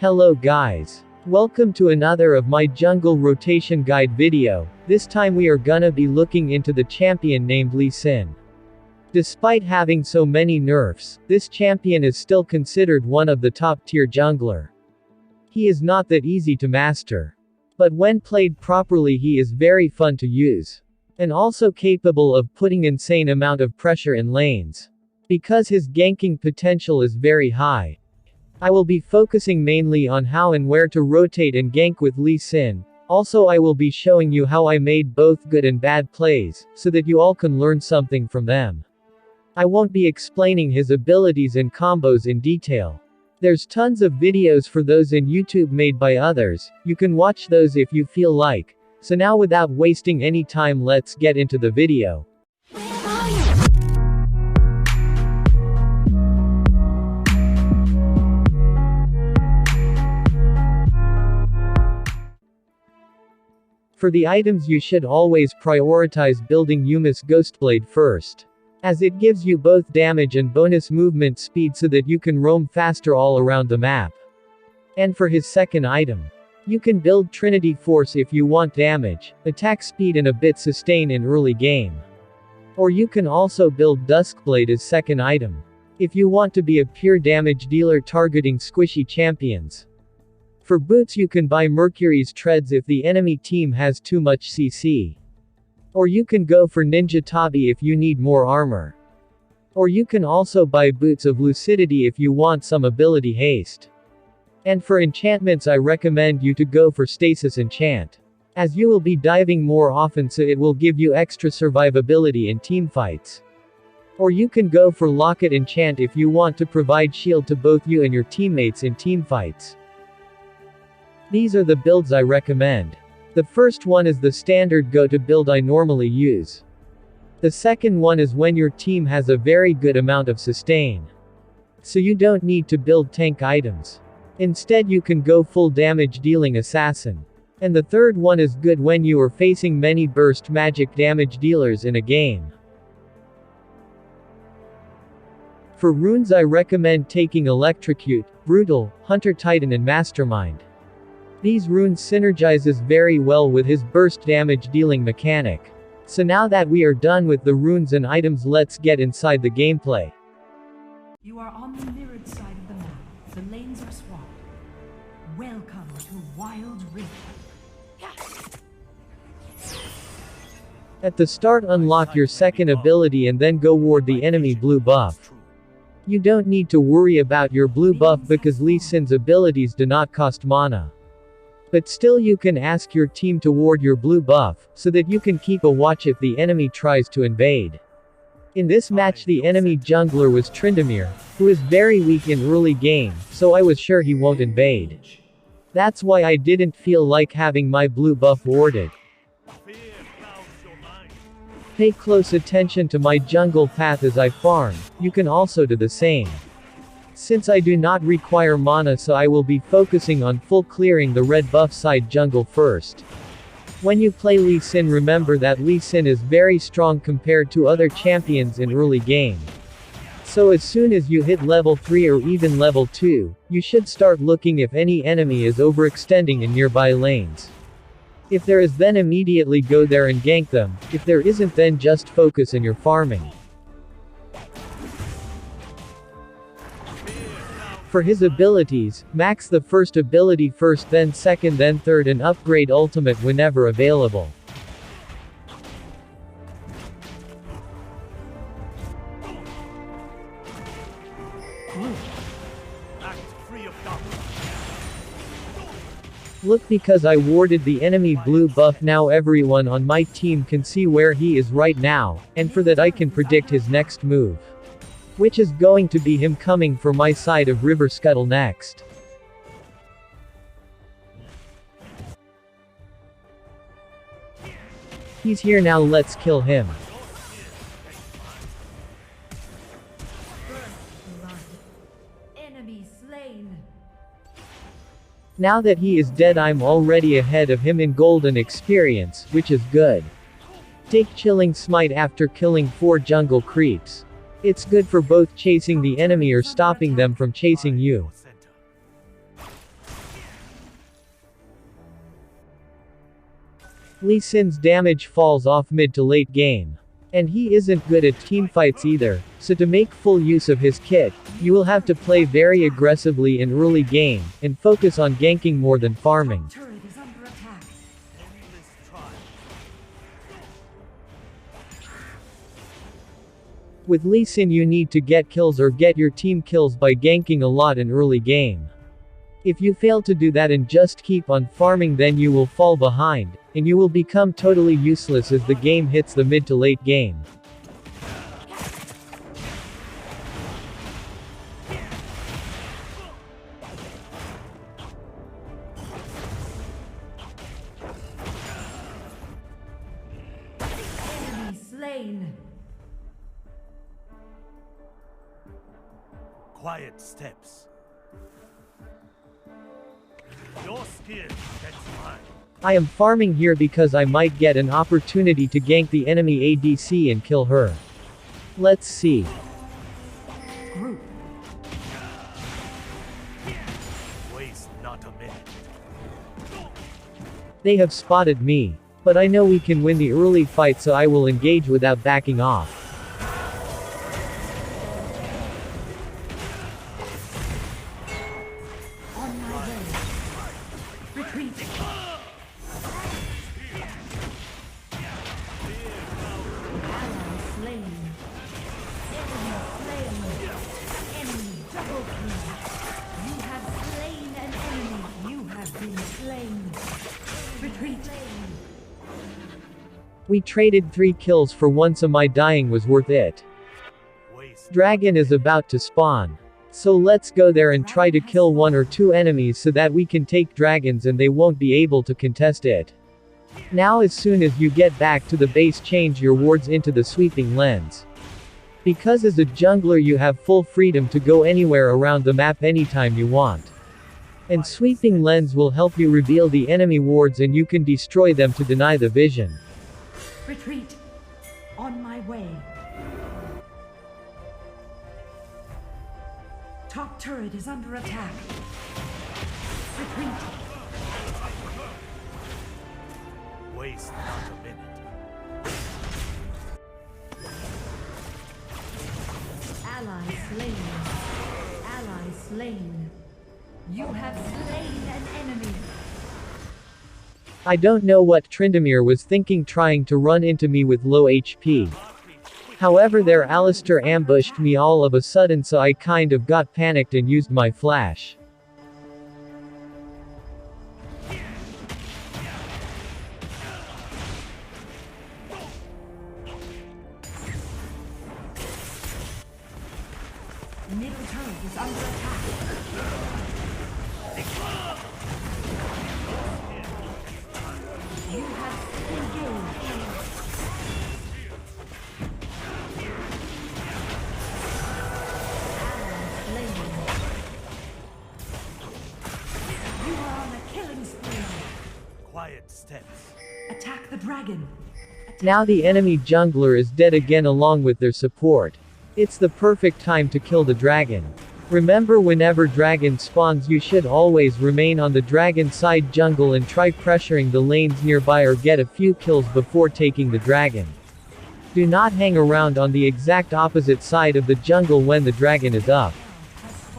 Hello guys. Welcome to another of my jungle rotation guide video. This time we are gonna be looking into the champion named Lee Sin. Despite having so many nerfs, this champion is still considered one of the top tier jungler. He is not that easy to master. But when played properly he is very fun to use. And also capable of putting insane amount of pressure in lanes. Because his ganking potential is very high. I will be focusing mainly on how and where to rotate and gank with Lee Sin. Also I will be showing you how I made both good and bad plays, so that you all can learn something from them. I won't be explaining his abilities and combos in detail. There's tons of videos for those in YouTube made by others, you can watch those if you feel like. So now without wasting any time let's get into the video. For the items you should always prioritize building Yuma's Ghostblade first. As it gives you both damage and bonus movement speed so that you can roam faster all around the map. And for his second item, you can build Trinity Force if you want damage, attack speed and a bit sustain in early game. Or you can also build Duskblade as second item. If you want to be a pure damage dealer targeting squishy champions. For boots you can buy Mercury's Treads if the enemy team has too much CC. Or you can go for Ninja Tabi if you need more armor. Or you can also buy Boots of Lucidity if you want some ability haste. And for enchantments I recommend you to go for Stasis Enchant. As you will be diving more often so it will give you extra survivability in teamfights. Or you can go for Locket Enchant if you want to provide shield to both you and your teammates in teamfights. These are the builds I recommend. The first one is the standard go-to build I normally use. The second one is when your team has a very good amount of sustain. So you don't need to build tank items. Instead you can go full damage dealing assassin. And the third one is good when you are facing many burst magic damage dealers in a game. For runes I recommend taking Electrocute, Brutal, Hunter Titan and Mastermind. These runes synergizes very well with his burst damage dealing mechanic. So now that we are done with the runes and items let's get inside the gameplay. You are on the mirrored side of the map. The lanes are swapped. Welcome to Wild Rift. At the start unlock your second ability and then go ward the enemy blue buff. You don't need to worry about your blue buff because Lee Sin's abilities do not cost mana. But still you can ask your team to ward your blue buff, so that you can keep a watch if the enemy tries to invade. In this match the enemy jungler was Tryndamere, who is very weak in early game, so I was sure he won't invade. That's why I didn't feel like having my blue buff warded. Pay close attention to my jungle path as I farm, you can also do the same. Since I do not require mana so I will be focusing on full clearing the red buff side jungle first. When you play Lee Sin remember that Lee Sin is very strong compared to other champions in early game. So as soon as you hit level 3 or even level 2, you should start looking if any enemy is overextending in nearby lanes. If there is then immediately go there and gank them, if there isn't then just focus in your farming. For his abilities, max the first ability first then second then third and upgrade ultimate whenever available. Look because I warded the enemy blue buff now everyone on my team can see where he is right now, and for that I can predict his next move. Which is going to be him coming for my side of River Scuttle next. He's here now let's kill him. Enemy slain. Now that he is dead I'm already ahead of him in golden experience, which is good. Take Chilling Smite after killing 4 jungle creeps. It's good for both chasing the enemy or stopping them from chasing you. Lee Sin's damage falls off mid to late game. And he isn't good at teamfights either, so to make full use of his kit, you will have to play very aggressively in early game, and focus on ganking more than farming. Turret is under attack. With Lee Sin you need to get kills or get your team kills by ganking a lot in early game. If you fail to do that and just keep on farming, then you will fall behind, and you will become totally useless as the game hits the mid to late game. Enemy slain. Quiet steps. Your skin gets mine. I am farming here because I might get an opportunity to gank the enemy ADC and kill her. Let's see. Group. Waste not a minute. They have spotted me. But I know we can win the early fight, so I will engage without backing off. On my way. Retreat. Ally slain. Enemy slain. Enemy double kill. You have slain an enemy. You have been slain. Retreat. We traded 3 kills for 1, so my dying was worth it. Waste. Dragon is about to spawn. So let's go there and try to kill 1 or 2 enemies so that we can take dragons and they won't be able to contest it. Now as soon as you get back to the base, change your wards into the sweeping lens. Because as a jungler you have full freedom to go anywhere around the map anytime you want. And sweeping lens will help you reveal the enemy wards and you can destroy them to deny the vision. Retreat. On my way. Top turret is under attack. Retreat. Waste not a minute. Ally slain. Ally slain. You have slain an enemy. I don't know what Tryndamere was thinking trying to run into me with low HP. However, their Alistair ambushed me all of a sudden, so I kind of got panicked and used my flash. Middle turret is under attack. You have engaged. You are on a killing spree. Quiet steps. Attack the dragon. Now the enemy jungler is dead again along with their support. It's the perfect time to kill the dragon. Remember, whenever dragon spawns you should always remain on the dragon side jungle and try pressuring the lanes nearby or get a few kills before taking the dragon. Do not hang around on the exact opposite side of the jungle when the dragon is up.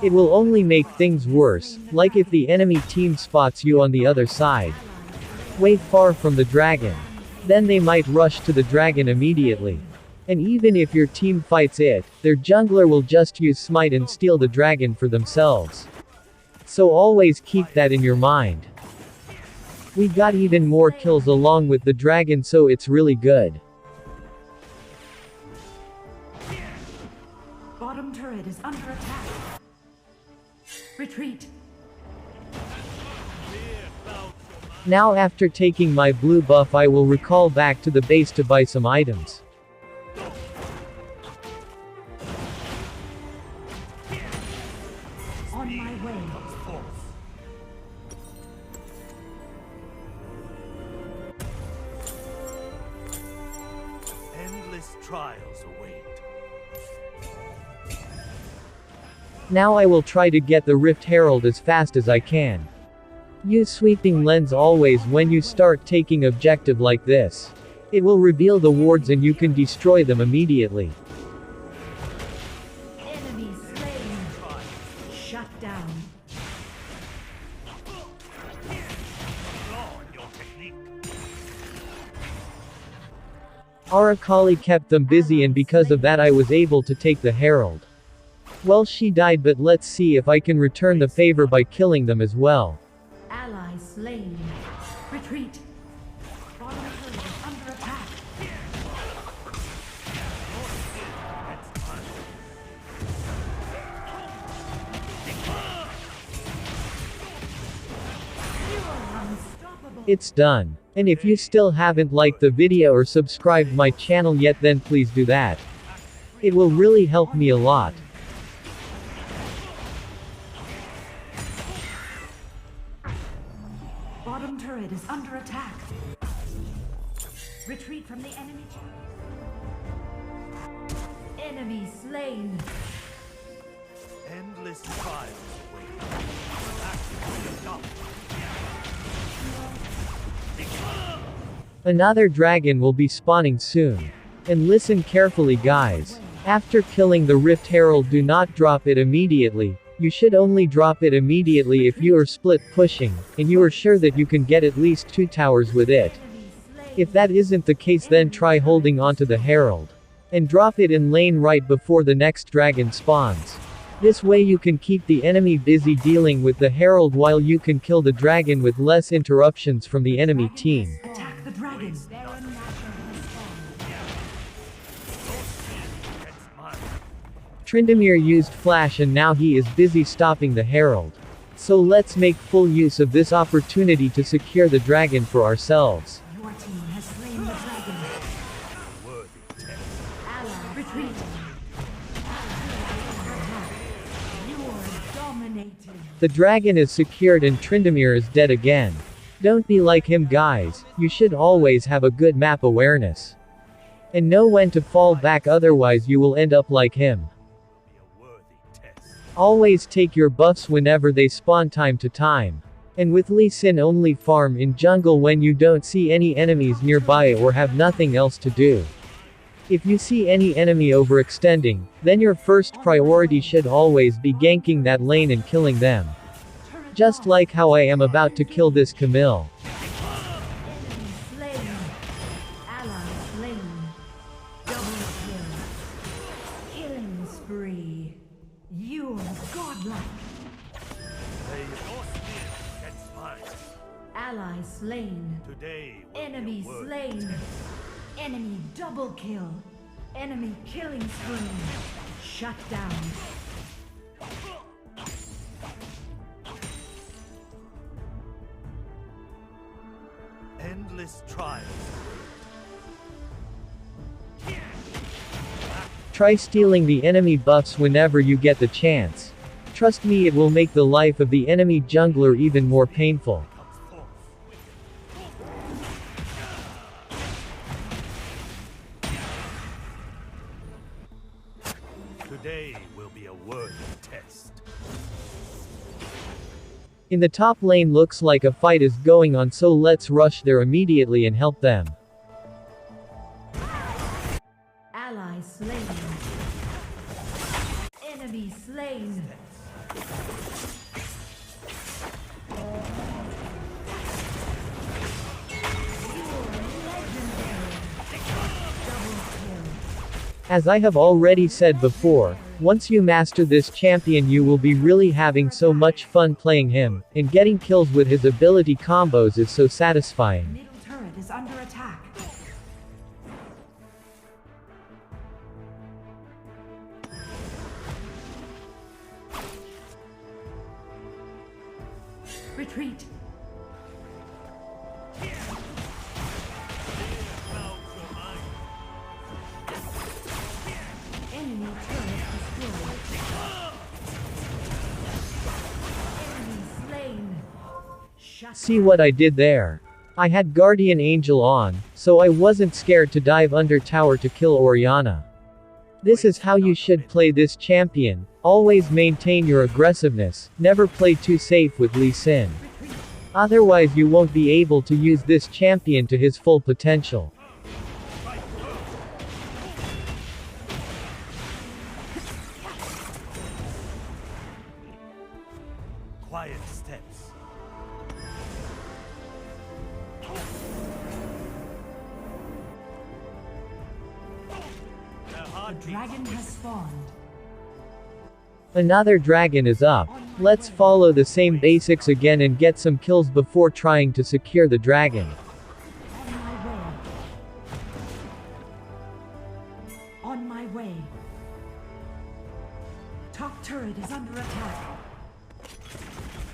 It will only make things worse, like if the enemy team spots you on the other side, way far from the dragon. Then they might rush to the dragon immediately. And even if your team fights it, their jungler will just use smite and steal the dragon for themselves. So always keep that in your mind. We got even more kills along with the dragon, so it's really good. Bottom turret is under attack. Retreat. Now after taking my blue buff I will recall back to the base to buy some items. On my way. Endless trials await. Now I will try to get the Rift Herald as fast as I can. Use sweeping lens always when you start taking objective like this. It will reveal the wards and you can destroy them immediately. Enemy slain. Shut down. Arakali kept them busy and because of that I was able to take the Herald. Well, she died, but let's see if I can return the favor by killing them as well. Ally slain. Retreat. Bottom turret is under attack. You are unstoppable. It's done. And if you still haven't liked the video or subscribed my channel yet, then please do that. It will really help me a lot. Bottom turret is under attack. Retreat from the enemy. Enemy slain. Endless trials await. Another dragon will be spawning soon. And listen carefully, guys. After killing the Rift Herald, do not drop it immediately. You should only drop it immediately if you are split pushing, and you are sure that you can get at least 2 towers with it. If that isn't the case, then try holding onto the Herald. And drop it in lane right before the next dragon spawns. This way you can keep the enemy busy dealing with the Herald while you can kill the dragon with less interruptions from the enemy team. Attack the dragon. Tryndamere used flash and now he is busy stopping the Herald. So let's make full use of this opportunity to secure the dragon for ourselves. Your team has slain the dragon. Ally, retreat. You are dominating. The dragon is secured and Tryndamere is dead again. Don't be like him, guys. You should always have a good map awareness. And know when to fall back, otherwise you will end up like him. Always take your buffs whenever they spawn time to time. And with Lee Sin only farm in jungle when you don't see any enemies nearby or have nothing else to do. If you see any enemy overextending, then your first priority should always be ganking that lane and killing them. Just like how I am about to kill this Camille. Enemy slain. Ally slain. Double kill. Killing spree. You are godlike. Ally slain. Today will Enemy be a word. slain. Enemy double kill. Enemy killing spree. Shut down. Endless trials. Try stealing the enemy buffs whenever you get the chance. Trust me, it will make the life of the enemy jungler even more painful. Today will be a worthy test. In the top lane looks like a fight is going on, so let's rush there immediately and help them. Ally slain. Enemy slain. As I have already said before, once you master this champion you will be really having so much fun playing him, and getting kills with his ability combos is so satisfying. Middle turret is under attack. Retreat. Enemy turret destroyed. Enemy slain. Shut See what I did there? I had Guardian Angel on, so I wasn't scared to dive under tower to kill Orianna. This is how you should play this champion. Always maintain your aggressiveness, never play too safe with Lee Sin. retreat. Otherwise you won't be able to use this champion to his full potential. Quiet steps. The dragon has spawned. Another dragon is up. Let's follow the same basics again and get some kills before trying to secure the dragon. On my way. On my way. Top turret is under attack.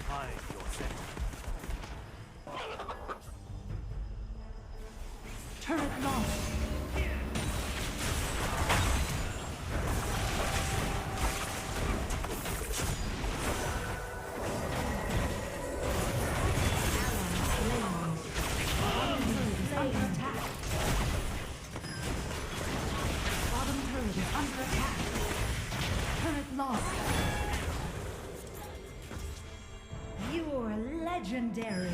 Hide yourself. Turret lost. You're legendary.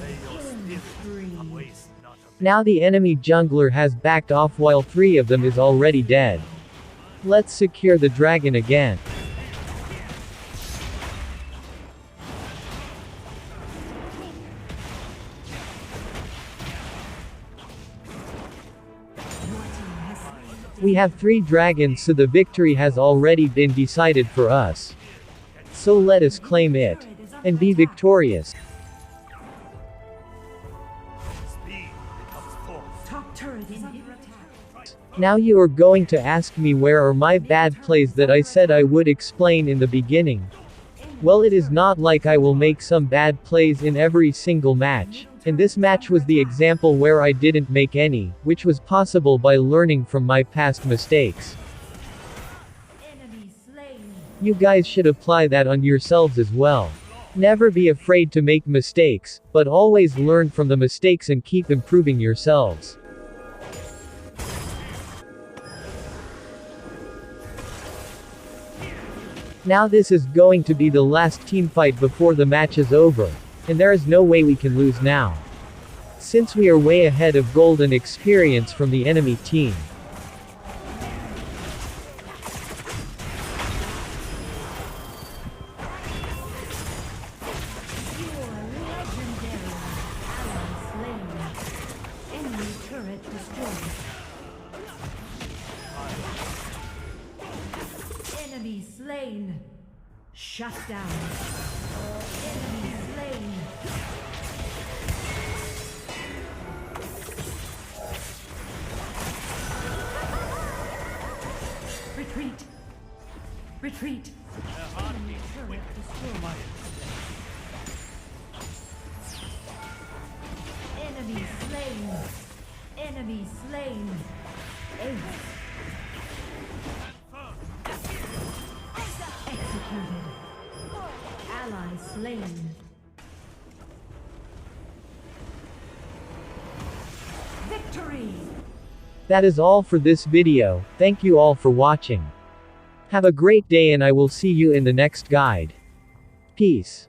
Now the enemy jungler has backed off while 3 of them is already dead. Let's secure the dragon again. We have 3 dragons, so the victory has already been decided for us. So let us claim it. And be victorious. Speed becomes force. Top turret is under attack. Now you are going to ask me where are my bad plays that I said I would explain in the beginning. Well, it is not like I will make some bad plays in every single match. And this match was the example where I didn't make any, which was possible by learning from my past mistakes. Enemy slain. You guys should apply that on yourselves as well. Never be afraid to make mistakes, but always learn from the mistakes and keep improving yourselves. Now this is going to be the last teamfight before the match is over. And there is no way we can lose now. Since we are way ahead of gold and experience from the enemy team. Enemy slain. Shut down. Enemy slain. Retreat. Retreat. Enemy turret destroyed. Enemy slain. Enemy slain. Ace. Executed. Ally slain. Victory! That is all for this video. Thank you all for watching. Have a great day and I will see you in the next guide. Peace.